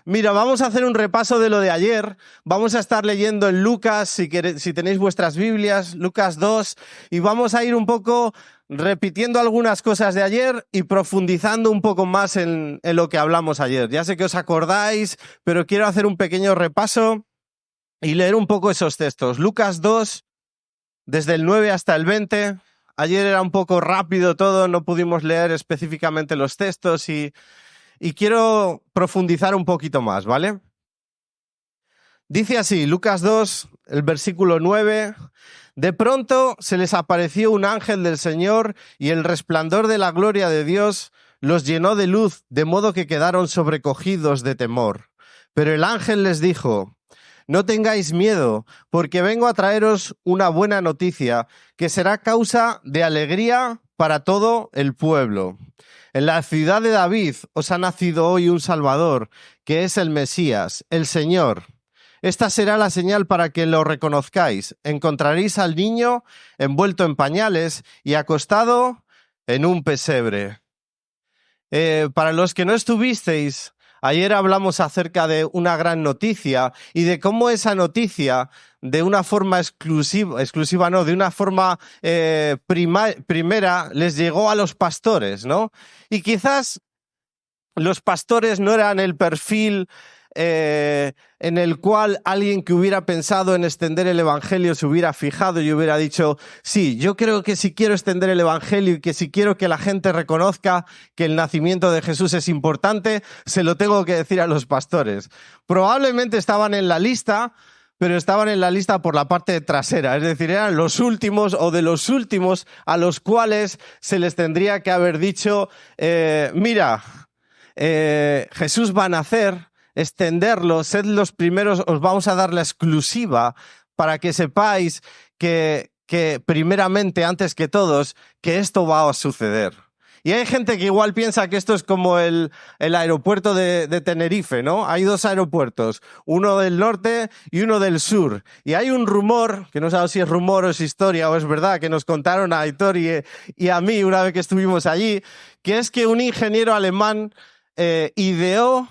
Mira, vamos a hacer un repaso de lo de ayer. Vamos a estar leyendo en Lucas, si tenéis vuestras Biblias, Lucas 2, y vamos a ir un poco repitiendo algunas cosas de ayer y profundizando un poco más en lo que hablamos ayer. Ya sé que os acordáis, pero quiero hacer un pequeño repaso y leer un poco esos textos. Lucas 2, desde el 9 hasta el 20. Ayer era un poco rápido todo, no pudimos leer específicamente los textos y quiero profundizar un poquito más, ¿vale? Dice así, Lucas 2, el versículo 9. De pronto se les apareció un ángel del Señor y el resplandor de la gloria de Dios los llenó de luz, de modo que quedaron sobrecogidos de temor. Pero el ángel les dijo: no tengáis miedo, porque vengo a traeros una buena noticia, que será causa de alegría para todo el pueblo. En la ciudad de David os ha nacido hoy un Salvador, que es el Mesías, el Señor. Esta será la señal para que lo reconozcáis. Encontraréis al niño envuelto en pañales y acostado en un pesebre. Para los que no estuvisteis, ayer hablamos acerca de una gran noticia y de cómo esa noticia, de una forma de una forma primera, les llegó a los pastores, ¿no? Y quizás los pastores no eran el perfil en el cual alguien que hubiera pensado en extender el evangelio se hubiera fijado y hubiera dicho: sí, yo creo que si quiero extender el evangelio y que si quiero que la gente reconozca que el nacimiento de Jesús es importante, se lo tengo que decir a los pastores. Probablemente estaban en la lista, pero estaban en la lista por la parte trasera, es decir, eran los últimos o de los últimos a los cuales se les tendría que haber dicho: mira, Jesús va a nacer, extenderlo, sed los primeros, os vamos a dar la exclusiva para que sepáis que primeramente, antes que todos, que esto va a suceder. Y hay gente que igual piensa que esto es como el aeropuerto de Tenerife, ¿no? Hay dos aeropuertos, uno del norte y uno del sur. Y hay un rumor, que no sabemos si es rumor o es historia o es verdad, que nos contaron a Aitor y a mí una vez que estuvimos allí, que es que un ingeniero alemán ideó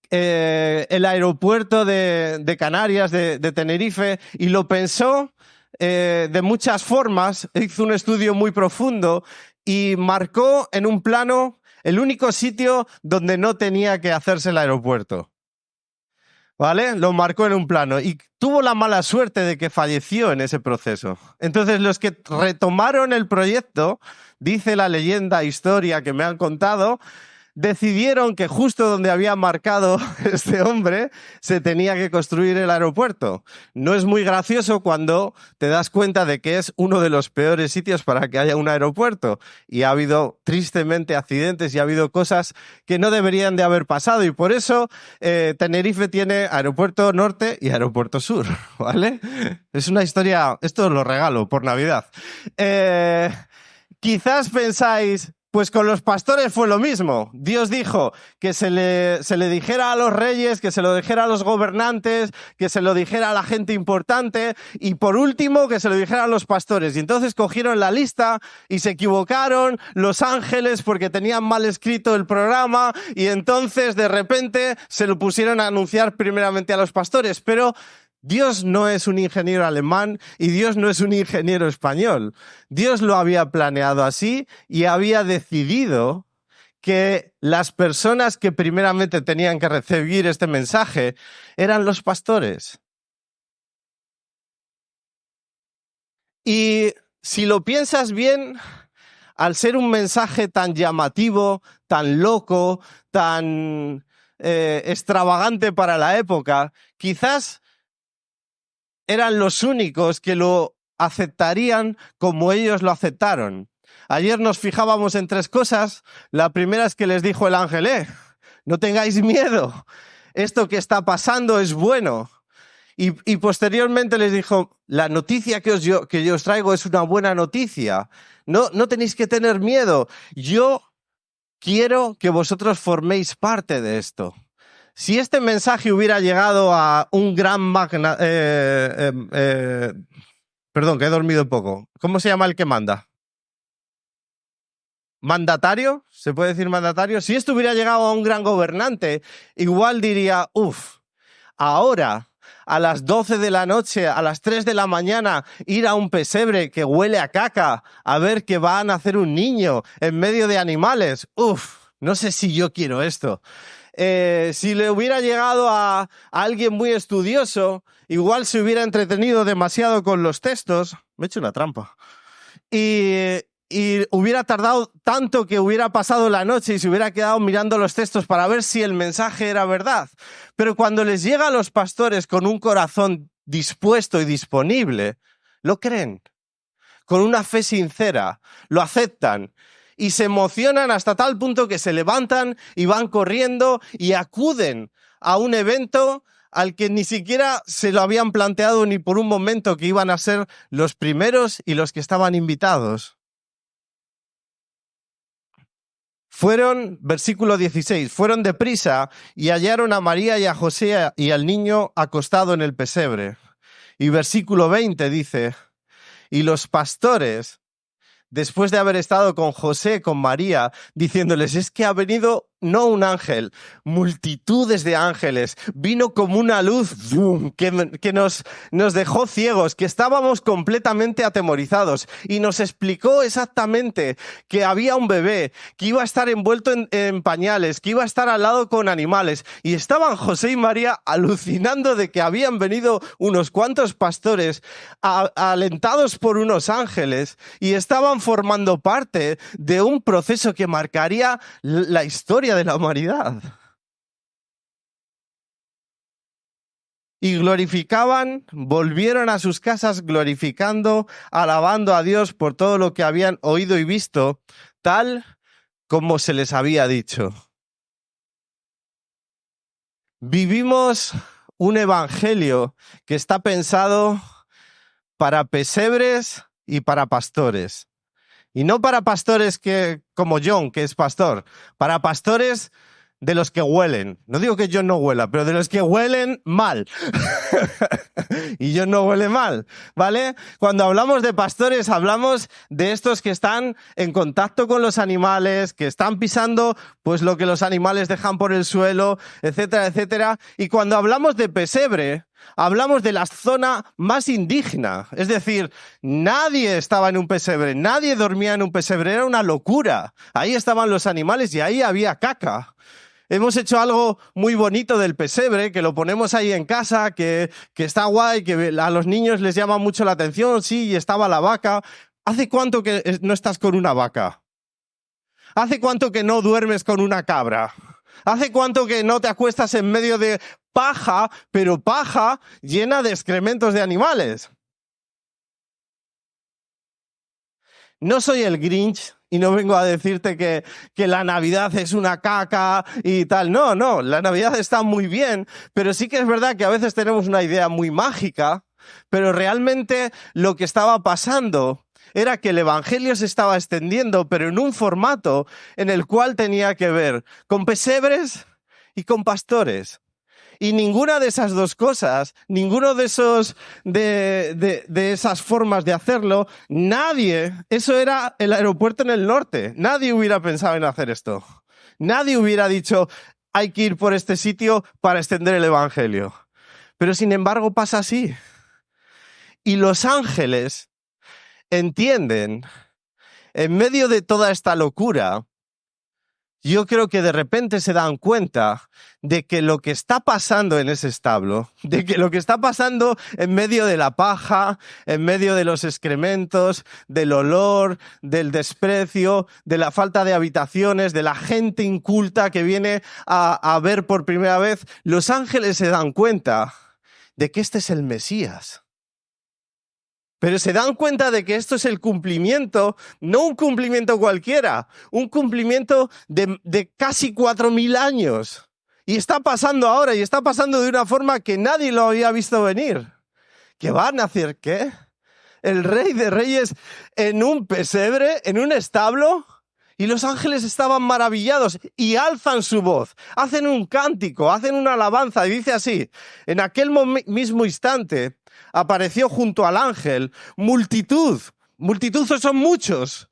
el aeropuerto de Canarias, de Tenerife, y lo pensó de muchas formas, hizo un estudio muy profundo y marcó en un plano el único sitio donde no tenía que hacerse el aeropuerto. ¿Vale? Lo marcó en un plano y tuvo la mala suerte de que falleció en ese proceso. Entonces, los que retomaron el proyecto, dice la leyenda, historia que me han contado, decidieron que justo donde había marcado este hombre se tenía que construir el aeropuerto. No es muy gracioso cuando te das cuenta de que es uno de los peores sitios para que haya un aeropuerto. Y ha habido tristemente accidentes y ha habido cosas que no deberían de haber pasado. Y por eso Tenerife tiene aeropuerto norte y aeropuerto sur, ¿vale? Es una historia, esto os lo regalo por Navidad. Quizás pensáis: pues con los pastores fue lo mismo. Dios dijo que se le dijera a los reyes, que se lo dijera a los gobernantes, que se lo dijera a la gente importante y por último que se lo dijera a los pastores. Y entonces cogieron la lista y se equivocaron los ángeles porque tenían mal escrito el programa y entonces de repente se lo pusieron a anunciar primeramente a los pastores. Pero Dios no es un ingeniero alemán y Dios no es un ingeniero español. Dios lo había planeado así y había decidido que las personas que primeramente tenían que recibir este mensaje eran los pastores. Y si lo piensas bien, al ser un mensaje tan llamativo, tan loco, tan extravagante para la época, quizás eran los únicos que lo aceptarían como ellos lo aceptaron. Ayer nos fijábamos en tres cosas. La primera es que les dijo el ángel: no tengáis miedo, esto que está pasando es bueno. Y posteriormente les dijo: la noticia que yo os traigo es una buena noticia. No tenéis que tener miedo. Yo quiero que vosotros forméis parte de esto. Si este mensaje hubiera llegado a un gran perdón, que he dormido un poco. ¿Cómo se llama el que manda? mandatario, ¿se puede decir mandatario? Si esto hubiera llegado a un gran gobernante, igual diría, ahora a las 12 de la noche, a las 3 de la mañana, ir a un pesebre que huele a caca a ver que va a nacer un niño en medio de animales. No sé si yo quiero esto. Si le hubiera llegado a alguien muy estudioso, igual se hubiera entretenido demasiado con los textos. Me he hecho una trampa. Y hubiera tardado tanto que hubiera pasado la noche y se hubiera quedado mirando los textos para ver si el mensaje era verdad. Pero cuando les llega a los pastores con un corazón dispuesto y disponible, lo creen. Con una fe sincera, lo aceptan. Y se emocionan hasta tal punto que se levantan y van corriendo y acuden a un evento al que ni siquiera se lo habían planteado ni por un momento, que iban a ser los primeros y los que estaban invitados. Versículo 16, fueron deprisa y hallaron a María y a José y al niño acostado en el pesebre. Y versículo 20 dice, y los pastores, después de haber estado con José, con María, diciéndoles, es que ha venido no un ángel, multitudes de ángeles, vino como una luz que nos dejó ciegos, que estábamos completamente atemorizados y nos explicó exactamente que había un bebé, que iba a estar envuelto en pañales, que iba a estar al lado con animales, y estaban José y María alucinando de que habían venido unos cuantos pastores alentados por unos ángeles y estaban formando parte de un proceso que marcaría la historia de la humanidad. Y glorificaban, volvieron a sus casas glorificando, alabando a Dios por todo lo que habían oído y visto, tal como se les había dicho. Vivimos un evangelio que está pensado para pesebres y para pastores. Y no para pastores como John, que es pastor, para pastores de los que huelen. No digo que John no huela, pero de los que huelen mal. Y John no huele mal, ¿vale? Cuando hablamos de pastores, hablamos de estos que están en contacto con los animales, que están pisando pues lo que los animales dejan por el suelo, etcétera, etcétera. Y cuando hablamos de pesebre, hablamos de la zona más indigna. Es decir, nadie estaba en un pesebre, nadie dormía en un pesebre, era una locura. Ahí estaban los animales y ahí había caca. Hemos hecho algo muy bonito del pesebre, que lo ponemos ahí en casa, que está guay, que a los niños les llama mucho la atención. Sí, y estaba la vaca. ¿Hace cuánto que no estás con una vaca? ¿Hace cuánto que no duermes con una cabra? ¿Hace cuánto que no te acuestas en medio de paja, pero paja llena de excrementos de animales? No soy el Grinch y no vengo a decirte que la Navidad es una caca y tal. No, la Navidad está muy bien, pero sí que es verdad que a veces tenemos una idea muy mágica, pero realmente lo que estaba pasando era que el evangelio se estaba extendiendo, pero en un formato en el cual tenía que ver con pesebres y con pastores. Y ninguna de esas dos cosas, ninguno de esas formas de hacerlo, eso era el aeropuerto en el norte. Nadie hubiera pensado en hacer esto. Nadie hubiera dicho, hay que ir por este sitio para extender el evangelio. Pero sin embargo pasa así. Y los ángeles entienden, en medio de toda esta locura, yo creo que de repente se dan cuenta de que lo que está pasando en ese establo, de que lo que está pasando en medio de la paja, en medio de los excrementos, del olor, del desprecio, de la falta de habitaciones, de la gente inculta que viene a ver por primera vez, los ángeles se dan cuenta de que este es el Mesías. Pero se dan cuenta de que esto es el cumplimiento, no un cumplimiento cualquiera, un cumplimiento de casi 4.000 años. Y está pasando ahora, y está pasando de una forma que nadie lo había visto venir. ¿Que va a nacer qué? El Rey de Reyes en un pesebre, en un establo. Y los ángeles estaban maravillados y alzan su voz, hacen un cántico, hacen una alabanza y dice así, en aquel mismo instante apareció junto al ángel multitud son muchos,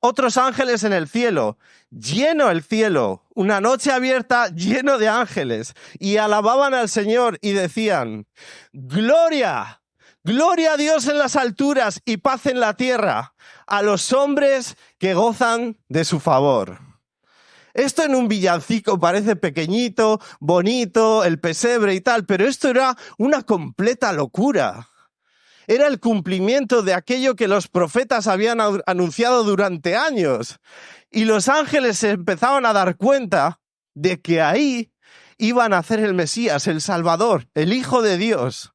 otros ángeles en el cielo, lleno el cielo, una noche abierta lleno de ángeles, y alababan al Señor y decían: ¡Gloria! ¡Gloria a Dios en las alturas y paz en la tierra, a los hombres que gozan de su favor! Esto en un villancico parece pequeñito, bonito, el pesebre y tal, pero esto era una completa locura. Era el cumplimiento de aquello que los profetas habían anunciado durante años. Y los ángeles se empezaban a dar cuenta de que ahí iba a nacer el Mesías, el Salvador, el Hijo de Dios,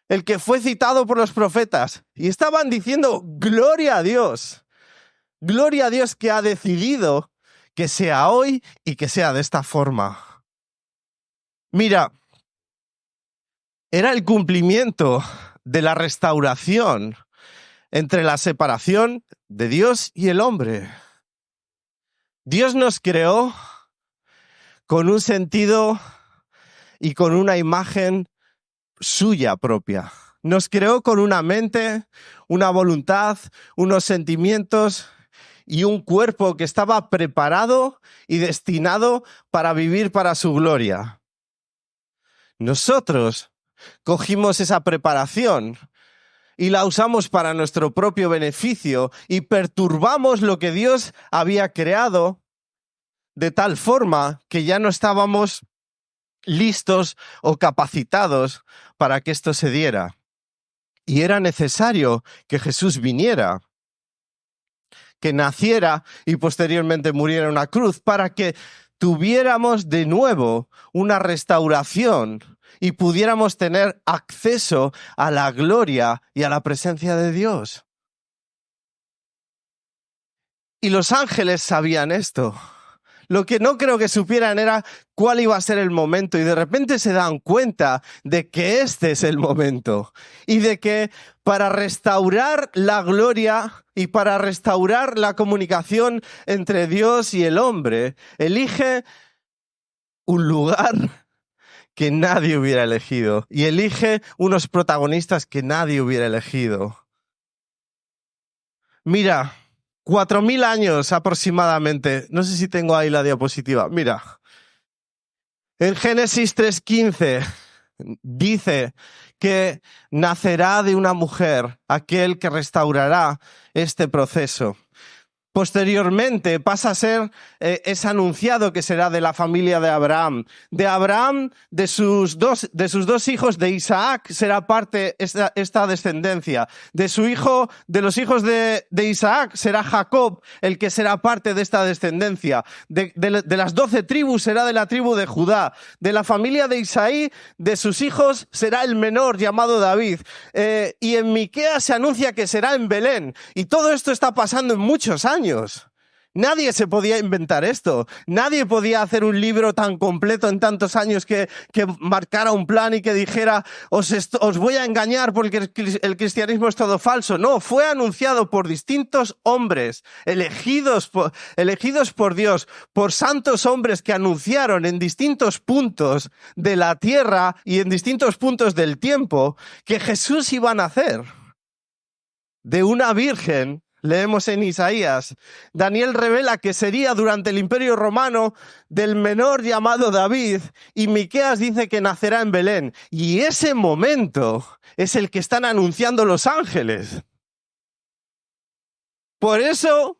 el que fue citado por los profetas. Y estaban diciendo: gloria a Dios que ha decidido que sea hoy y que sea de esta forma. Mira, era el cumplimiento de la restauración entre la separación de Dios y el hombre. Dios nos creó con un sentido y con una imagen suya propia. Nos creó con una mente, una voluntad, unos sentimientos y un cuerpo que estaba preparado y destinado para vivir para su gloria. Nosotros cogimos esa preparación y la usamos para nuestro propio beneficio y perturbamos lo que Dios había creado de tal forma que ya no estábamos listos o capacitados para que esto se diera. Y era necesario que Jesús viniera, que naciera y posteriormente muriera en una cruz para que tuviéramos de nuevo una restauración y pudiéramos tener acceso a la gloria y a la presencia de Dios. Y los ángeles sabían esto. Lo que no creo que supieran era cuál iba a ser el momento, y de repente se dan cuenta de que este es el momento y de que para restaurar la gloria y para restaurar la comunicación entre Dios y el hombre, elige un lugar que nadie hubiera elegido y elige unos protagonistas que nadie hubiera elegido. Mira, 4.000 años aproximadamente. No sé si tengo ahí la diapositiva. Mira, en Génesis 3:15 dice que nacerá de una mujer aquel que restaurará este proceso. Posteriormente pasa a ser, es anunciado que será de la familia de Abraham. De Abraham, de sus dos hijos, de Isaac, será parte esta descendencia. De los hijos de Isaac será Jacob, el que será parte de esta descendencia. De las 12 tribus será de la tribu de Judá. De la familia de Isaí, de sus hijos, será el menor llamado David. Y en Miqueas se anuncia que será en Belén. Y todo esto está pasando en muchos años. Nadie se podía inventar esto. Nadie podía hacer un libro tan completo en tantos años que marcara un plan y que dijera: os voy a engañar porque el cristianismo es todo falso. No, fue anunciado por distintos hombres, elegidos por Dios, por santos hombres que anunciaron en distintos puntos de la tierra y en distintos puntos del tiempo que Jesús iba a nacer de una virgen. Leemos en Isaías, Daniel revela que sería durante el Imperio Romano del menor llamado David, y Miqueas dice que nacerá en Belén. Y ese momento es el que están anunciando los ángeles. Por eso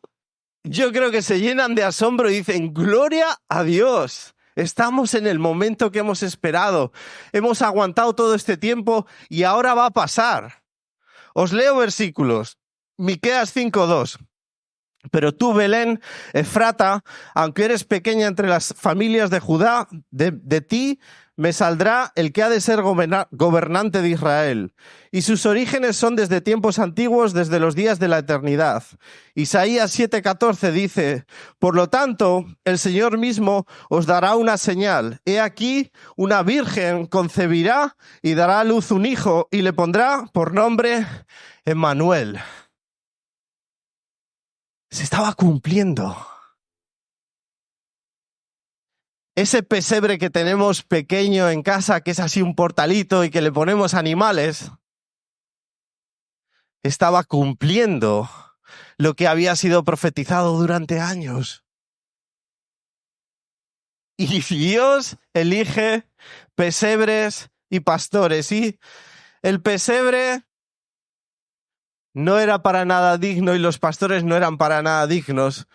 yo creo que se llenan de asombro y dicen: gloria a Dios. Estamos en el momento que hemos esperado. Hemos aguantado todo este tiempo y ahora va a pasar. Os leo versículos. Miqueas 5:2. Pero tú, Belén, Efrata, aunque eres pequeña entre las familias de Judá, de ti me saldrá el que ha de ser gobernante de Israel. Y sus orígenes son desde tiempos antiguos, desde los días de la eternidad. Isaías 7:14 dice: por lo tanto, el Señor mismo os dará una señal. He aquí, una virgen concebirá y dará a luz un hijo y le pondrá por nombre Emmanuel. Se estaba cumpliendo. Ese pesebre que tenemos pequeño en casa, que es así un portalito y que le ponemos animales, estaba cumpliendo lo que había sido profetizado durante años. Y Dios elige pesebres y pastores. Y el pesebre no era para nada digno y los pastores no eran para nada dignos.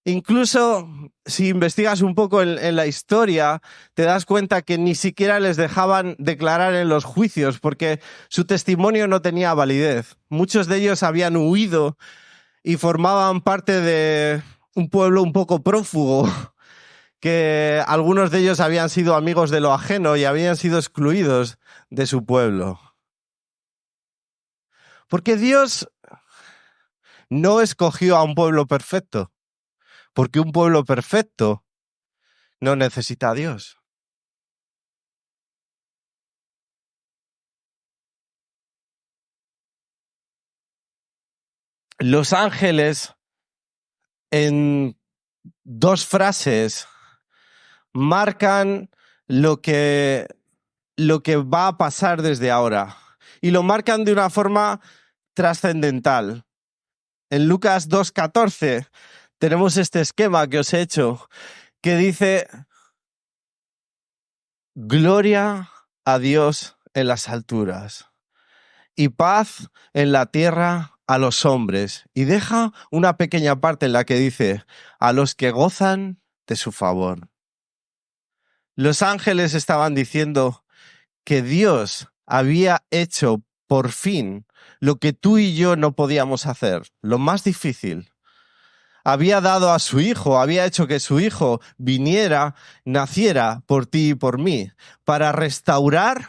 Incluso si investigas un poco en la historia, te das cuenta que ni siquiera les dejaban declarar en los juicios porque su testimonio no tenía validez. Muchos de ellos habían huido y formaban parte de un pueblo un poco prófugo, que algunos de ellos habían sido amigos de lo ajeno y habían sido excluidos de su pueblo. Porque Dios no escogió a un pueblo perfecto. Porque un pueblo perfecto no necesita a Dios. Los ángeles, en 2 frases, marcan lo que va a pasar desde ahora. Y lo marcan de una forma trascendental. En Lucas 2:14 tenemos este esquema que os he hecho, que dice: gloria a Dios en las alturas y paz en la tierra a los hombres. Y deja una pequeña parte en la que dice: a los que gozan de su favor. Los ángeles estaban diciendo que Dios había hecho por fin lo que tú y yo no podíamos hacer, lo más difícil. Había dado a su hijo, había hecho que su hijo viniera, naciera por ti y por mí, para restaurar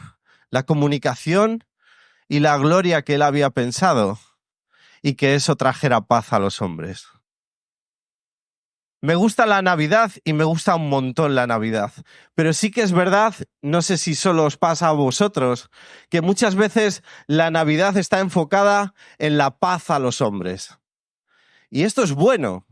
la comunicación y la gloria que él había pensado, y que eso trajera paz a los hombres. Me gusta la Navidad y me gusta un montón la Navidad, pero sí que es verdad, no sé si solo os pasa a vosotros, que muchas veces la Navidad está enfocada en la paz a los hombres. Y esto es bueno,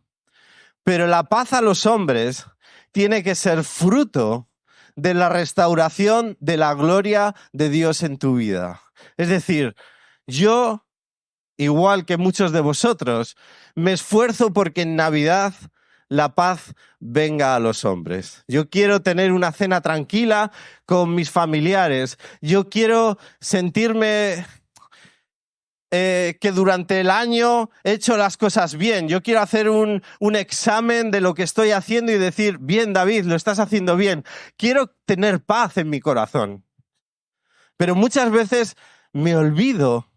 pero la paz a los hombres tiene que ser fruto de la restauración de la gloria de Dios en tu vida. Es decir, yo, igual que muchos de vosotros, me esfuerzo porque en Navidad la paz venga a los hombres. Yo quiero tener una cena tranquila con mis familiares. Yo quiero sentirme que durante el año he hecho las cosas bien. Yo quiero hacer un examen de lo que estoy haciendo y decir: bien, David, lo estás haciendo bien. Quiero tener paz en mi corazón. Pero muchas veces me olvido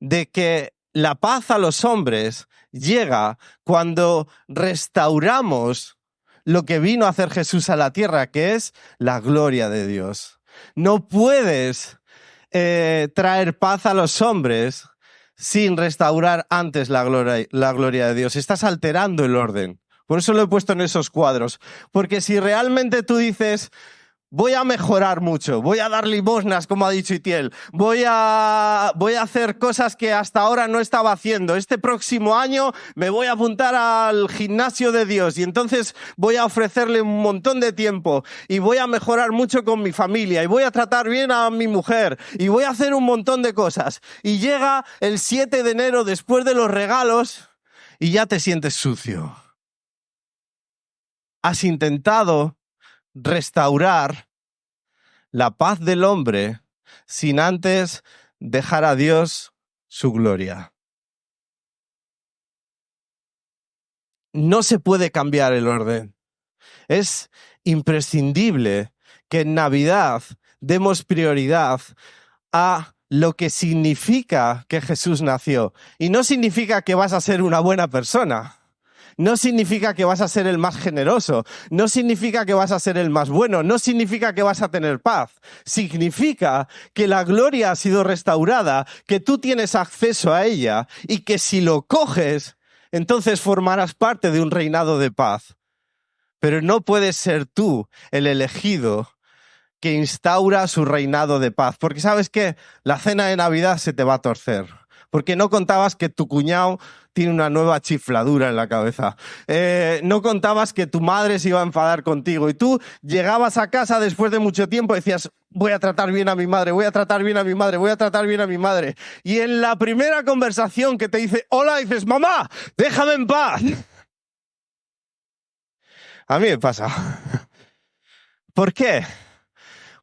de que la paz a los hombres llega cuando restauramos lo que vino a hacer Jesús a la tierra, que es la gloria de Dios. No puedes traer paz a los hombres sin restaurar antes la gloria de Dios. Estás alterando el orden. Por eso lo he puesto en esos cuadros. Porque si realmente tú dices: voy a mejorar mucho, voy a dar limosnas, como ha dicho Itiel, voy a hacer cosas que hasta ahora no estaba haciendo. Este próximo año me voy a apuntar al gimnasio de Dios y entonces voy a ofrecerle un montón de tiempo y voy a mejorar mucho con mi familia y voy a tratar bien a mi mujer y voy a hacer un montón de cosas. Y llega el 7 de enero después de los regalos y ya te sientes sucio. Has intentado restaurar la paz del hombre sin antes dejar a Dios su gloria. No se puede cambiar el orden. Es imprescindible que en Navidad demos prioridad a lo que significa que Jesús nació. Y no significa que vas a ser una buena persona. No significa que vas a ser el más generoso, no significa que vas a ser el más bueno, no significa que vas a tener paz. Significa que la gloria ha sido restaurada, que tú tienes acceso a ella y que si lo coges, entonces formarás parte de un reinado de paz. Pero no puedes ser tú el elegido que instaura su reinado de paz. Porque ¿sabes qué? La cena de Navidad se te va a torcer. Porque no contabas que tu cuñado tiene una nueva chifladura en la cabeza. No contabas que tu madre se iba a enfadar contigo y tú llegabas a casa después de mucho tiempo y decías, voy a tratar bien a mi madre, voy a tratar bien a mi madre, voy a tratar bien a mi madre. Y en la primera conversación que te dice, hola, dices, mamá, déjame en paz. A mí me pasa. ¿Por qué?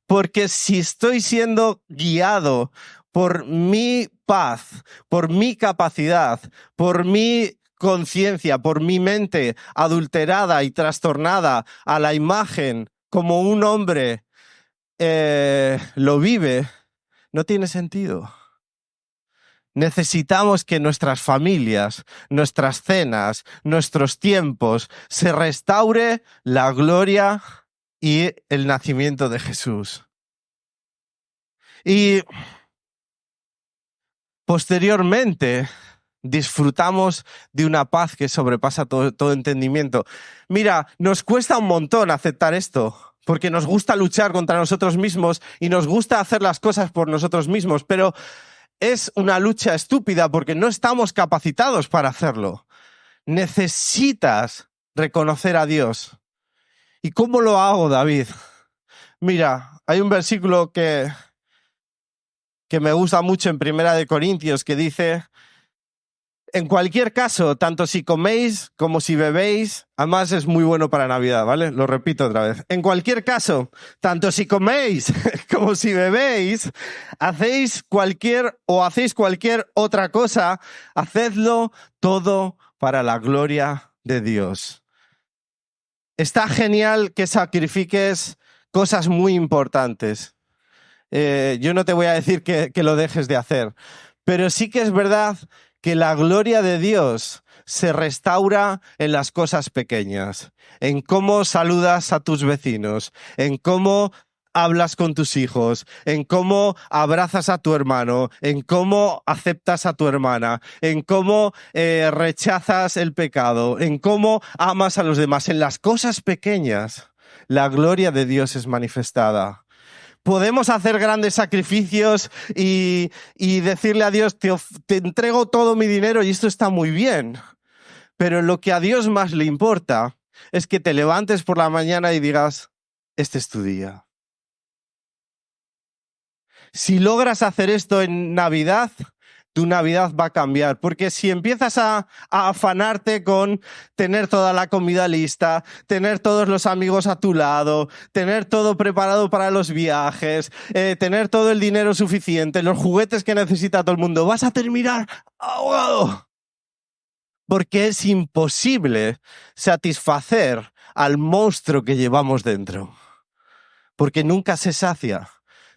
Porque si estoy siendo guiado por mi paz, por mi capacidad, por mi conciencia, por mi mente adulterada y trastornada a la imagen como un hombre lo vive, no tiene sentido. Necesitamos que nuestras familias, nuestras cenas, nuestros tiempos, se restaure la gloria y el nacimiento de Jesús. Y posteriormente disfrutamos de una paz que sobrepasa todo entendimiento. Mira, nos cuesta un montón aceptar esto, porque nos gusta luchar contra nosotros mismos y nos gusta hacer las cosas por nosotros mismos, pero es una lucha estúpida porque no estamos capacitados para hacerlo. Necesitas reconocer a Dios. ¿Y cómo lo hago, David? Mira, hay un versículo que me gusta mucho en Primera de Corintios que dice, en cualquier caso, tanto si coméis como si bebéis, además es muy bueno para Navidad, ¿vale? Lo repito otra vez. En cualquier caso, tanto si coméis como si bebéis, hacéis cualquier otra cosa, hacedlo todo para la gloria de Dios. Está genial que sacrifiques cosas muy importantes. Yo no te voy a decir que lo dejes de hacer, pero sí que es verdad que la gloria de Dios se restaura en las cosas pequeñas, en cómo saludas a tus vecinos, en cómo hablas con tus hijos, en cómo abrazas a tu hermano, en cómo aceptas a tu hermana, en cómo rechazas el pecado, en cómo amas a los demás. En las cosas pequeñas, la gloria de Dios es manifestada. Podemos hacer grandes sacrificios y decirle a Dios, te entrego todo mi dinero y esto está muy bien. Pero lo que a Dios más le importa es que te levantes por la mañana y digas, este es tu día. Si logras hacer esto en Navidad, tu Navidad va a cambiar, porque si empiezas a afanarte con tener toda la comida lista, tener todos los amigos a tu lado, tener todo preparado para los viajes, tener todo el dinero suficiente, los juguetes que necesita todo el mundo, vas a terminar ahogado. Porque es imposible satisfacer al monstruo que llevamos dentro, porque nunca se sacia.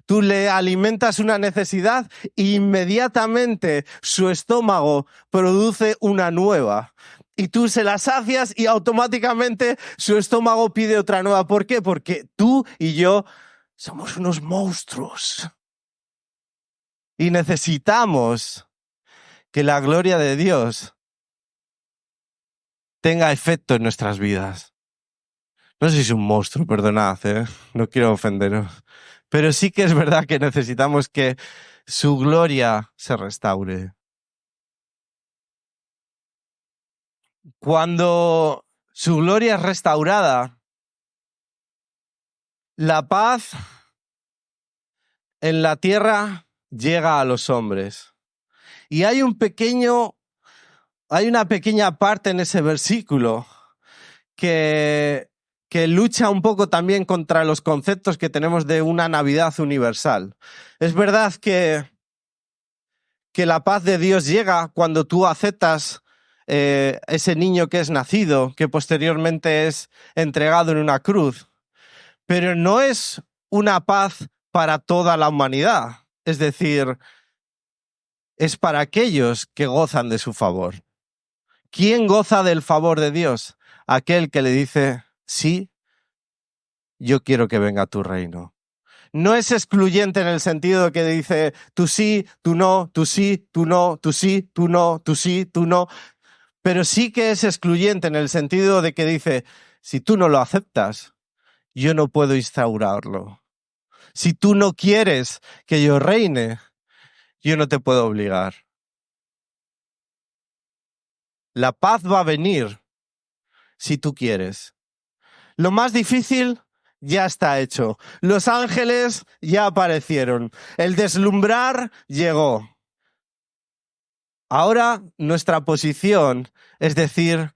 Tú le alimentas una necesidad e inmediatamente su estómago produce una nueva. Y tú se la sacias y automáticamente su estómago pide otra nueva. ¿Por qué? Porque tú y yo somos unos monstruos. Y necesitamos que la gloria de Dios tenga efecto en nuestras vidas. No sé si es un monstruo, perdonad, no quiero ofenderos. Pero sí que es verdad que necesitamos que su gloria se restaure. Cuando su gloria es restaurada, la paz en la tierra llega a los hombres. Y hay una pequeña parte en ese versículo que lucha un poco también contra los conceptos que tenemos de una Navidad universal. Es verdad que la paz de Dios llega cuando tú aceptas ese niño que es nacido, que posteriormente es entregado en una cruz, pero no es una paz para toda la humanidad. Es decir, es para aquellos que gozan de su favor. ¿Quién goza del favor de Dios? Aquel que le dice, sí, yo quiero que venga tu reino. No es excluyente en el sentido de que dice, tú sí, tú no, tú sí, tú no, tú sí, tú no, tú sí, tú no. Pero sí que es excluyente en el sentido de que dice, si tú no lo aceptas, yo no puedo instaurarlo. Si tú no quieres que yo reine, yo no te puedo obligar. La paz va a venir si tú quieres. Lo más difícil ya está hecho. Los ángeles ya aparecieron. El deslumbrar llegó. Ahora nuestra posición es decir,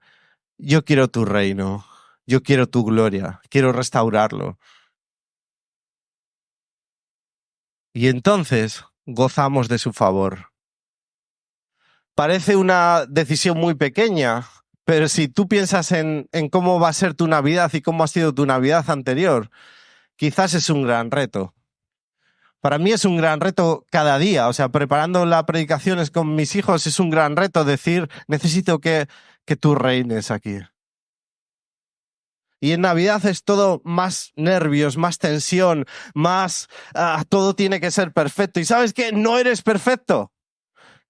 yo quiero tu reino, yo quiero tu gloria, quiero restaurarlo. Y entonces gozamos de su favor. Parece una decisión muy pequeña, pero si tú piensas en cómo va a ser tu Navidad y cómo ha sido tu Navidad anterior, quizás es un gran reto. Para mí es un gran reto cada día, o sea, preparando las predicaciones con mis hijos es un gran reto decir, necesito que tú reines aquí. Y en Navidad es todo más nervios, más tensión, más todo tiene que ser perfecto. ¿Y sabes qué? No eres perfecto.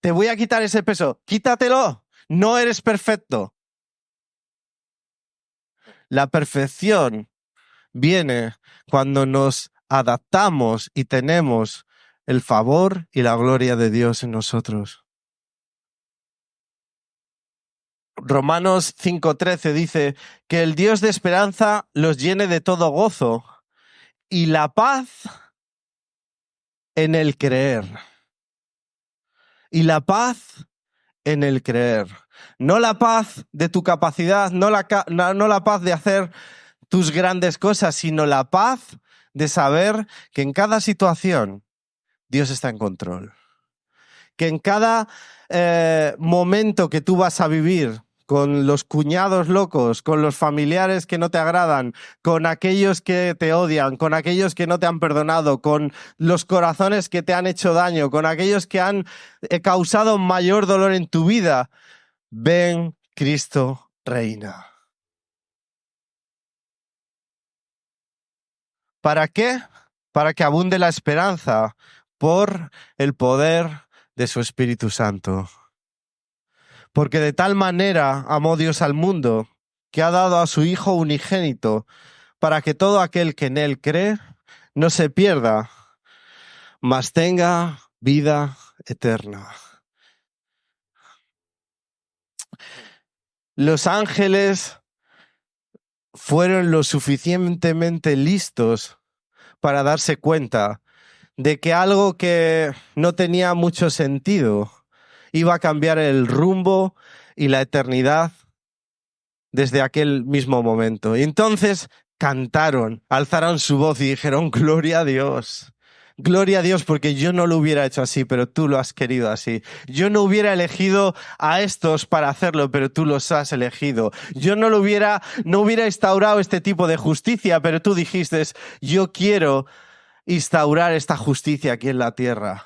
Te voy a quitar ese peso. Quítatelo. No eres perfecto. La perfección viene cuando nos adaptamos y tenemos el favor y la gloria de Dios en nosotros. Romanos 5:13 dice que el Dios de esperanza los llene de todo gozo y la paz en el creer. Y la paz en el creer. No la paz de tu capacidad, no la paz de hacer tus grandes cosas, sino la paz de saber que en cada situación Dios está en control. Que en cada momento que tú vas a vivir, con los cuñados locos, con los familiares que no te agradan, con aquellos que te odian, con aquellos que no te han perdonado, con los corazones que te han hecho daño, con aquellos que han causado mayor dolor en tu vida, ven, Cristo reina. ¿Para qué? Para que abunde la esperanza por el poder de su Espíritu Santo. Porque de tal manera amó Dios al mundo, que ha dado a su Hijo unigénito, para que todo aquel que en él cree no se pierda, mas tenga vida eterna. Los ángeles fueron lo suficientemente listos para darse cuenta de que algo que no tenía mucho sentido iba a cambiar el rumbo y la eternidad desde aquel mismo momento. Y entonces cantaron, alzaron su voz y dijeron, gloria a Dios. Gloria a Dios porque yo no lo hubiera hecho así, pero tú lo has querido así. Yo no hubiera elegido a estos para hacerlo, pero tú los has elegido. Yo no hubiera instaurado este tipo de justicia, pero tú dijiste, yo quiero instaurar esta justicia aquí en la tierra.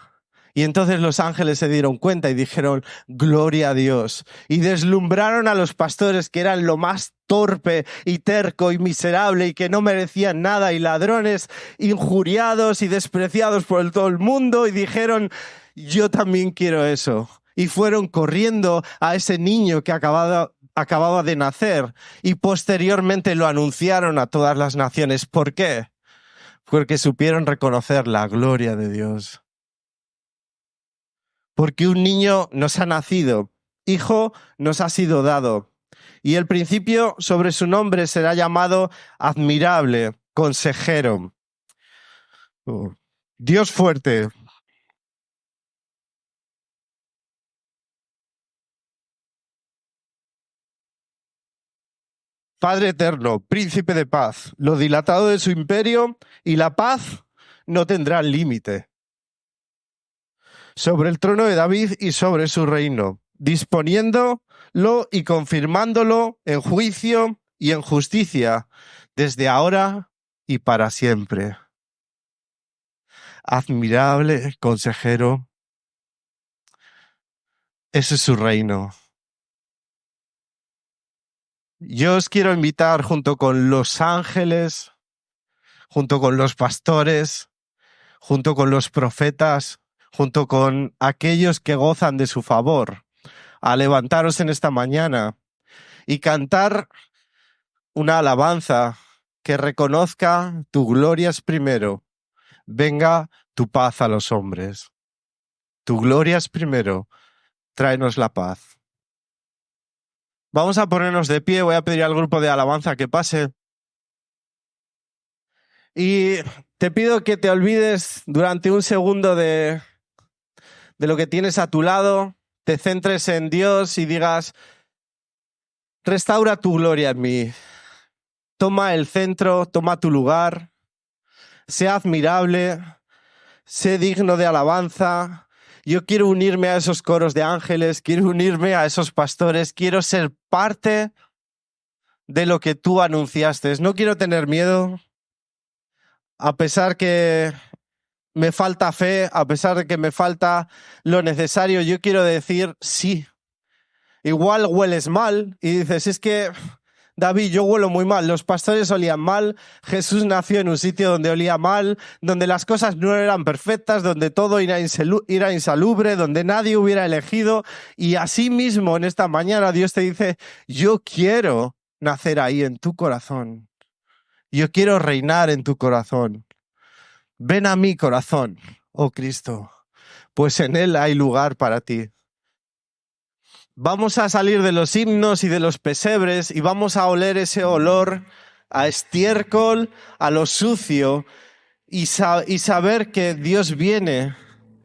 Y entonces los ángeles se dieron cuenta y dijeron, gloria a Dios. Y deslumbraron a los pastores que eran lo más torpe y terco y miserable y que no merecían nada y ladrones injuriados y despreciados por todo el mundo y dijeron, yo también quiero eso. Y fueron corriendo a ese niño que acababa de nacer y posteriormente lo anunciaron a todas las naciones. ¿Por qué? Porque supieron reconocer la gloria de Dios. Porque un niño nos ha nacido, hijo nos ha sido dado, y el principio sobre su nombre será llamado admirable, consejero, Dios fuerte, Padre eterno, príncipe de paz, lo dilatado de su imperio y la paz no tendrán límite. Sobre el trono de David y sobre su reino, disponiéndolo y confirmándolo en juicio y en justicia, desde ahora y para siempre. Admirable consejero, ese es su reino. Yo os quiero invitar junto con los ángeles, junto con los pastores, junto con los profetas, junto con aquellos que gozan de su favor, a levantaros en esta mañana y cantar una alabanza que reconozca tu gloria es primero, venga tu paz a los hombres. Tu gloria es primero, tráenos la paz. Vamos a ponernos de pie, voy a pedir al grupo de alabanza que pase. Y te pido que te olvides durante un segundo de lo que tienes a tu lado, te centres en Dios y digas, restaura tu gloria en mí. Toma el centro, toma tu lugar, sé admirable, sé digno de alabanza. Yo quiero unirme a esos coros de ángeles, quiero unirme a esos pastores, quiero ser parte de lo que tú anunciaste. No quiero tener miedo, a pesar que me falta fe, a pesar de que me falta lo necesario, yo quiero decir sí. Igual hueles mal y dices, es que, David, yo huelo muy mal. Los pastores olían mal, Jesús nació en un sitio donde olía mal, donde las cosas no eran perfectas, donde todo era insalubre, donde nadie hubiera elegido. Y así mismo en esta mañana Dios te dice, yo quiero nacer ahí en tu corazón. Yo quiero reinar en tu corazón. Ven a mi corazón, oh Cristo, pues en él hay lugar para ti. Vamos a salir de los himnos y de los pesebres y vamos a oler ese olor a estiércol, a lo sucio y saber que Dios viene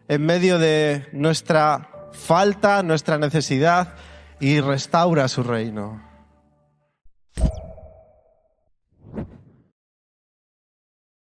en medio de nuestra falta, nuestra necesidad y restaura su reino.